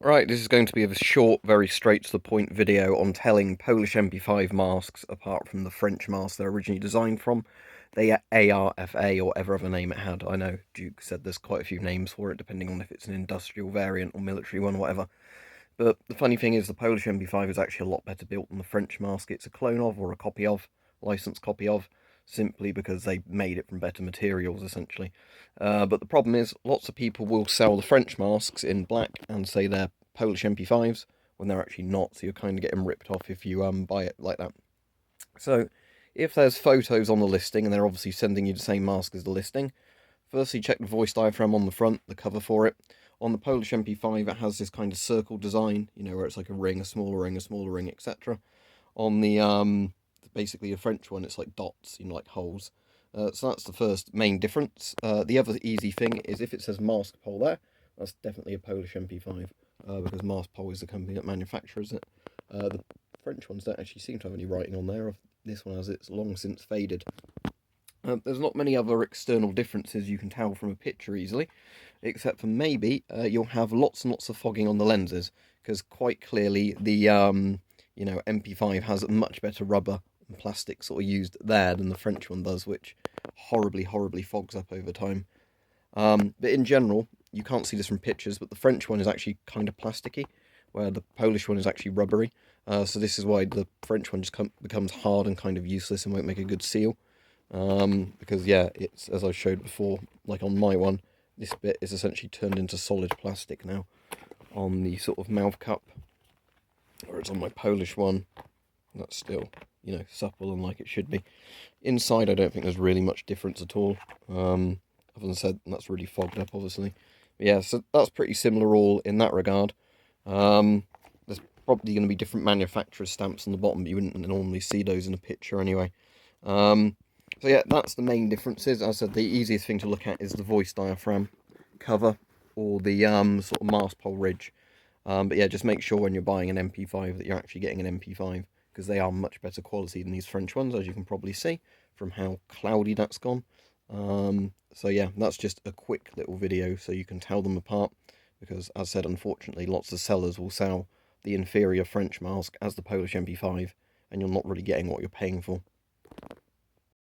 Right, this is going to be a short, very straight to the point video on telling Polish MP5 masks apart from the French mask they're originally designed from. They are ARF-A or whatever other name it had. I know Duke said there's quite a few names for it, depending on if it's an industrial variant or military one or whatever. But the funny thing is, the Polish MP5 is actually a lot better built than the French mask it's a clone of, or a copy of, licensed copy of, simply because they made it from better materials, essentially. But the problem is, lots of people will sell the French masks in black and say they're Polish MP5s, when they're actually not, so you're kind of getting ripped off if you buy it like that. So, if there's photos on the listing, and they're obviously sending you the same mask as the listing, firstly check the voice diaphragm on the front, the cover for it. On the Polish MP5, it has this kind of circle design, where it's like a ring, a smaller ring, a smaller ring, etc. On the basically a French one, it's like dots, like holes. So that's the first main difference. The other easy thing is if it says MASKPOL there, that's definitely a Polish MP5, because MASKPOL is the company that manufactures it. The French ones don't actually seem to have any writing on there. This one has it's long since faded. There's not many other external differences you can tell from a picture easily, except for maybe you'll have lots and lots of fogging on the lenses, because quite clearly the MP5 has much better rubber and plastic sort of used there than the French one does, which horribly fogs up over time. But in general, you can't see this from pictures, but the French one is actually kind of plasticky, where the Polish one is actually rubbery. So this is why the French one just becomes hard and kind of useless and won't make a good seal. Because yeah, it's, as I showed before, like on my one, this bit is essentially turned into solid plastic now on the sort of mouth cup, whereas on my Polish one, that's still, supple and like it should be. Inside, I don't think there's really much difference at all. Other than said, that's really fogged up, obviously. But yeah, so that's pretty similar all in that regard. There's probably going to be different manufacturer's stamps on the bottom, but you wouldn't normally see those in a picture anyway. So yeah, that's the main differences. As I said, the easiest thing to look at is the voice diaphragm cover or the sort of MASKPOL ridge. But yeah, just make sure when you're buying an MP5 that you're actually getting an MP5, because they are much better quality than these French ones, as you can probably see from how cloudy that's gone. So yeah, that's just a quick little video so you can tell them apart, because as I said, unfortunately, lots of sellers will sell the inferior French mask as the Polish MP5, and you're not really getting what you're paying for.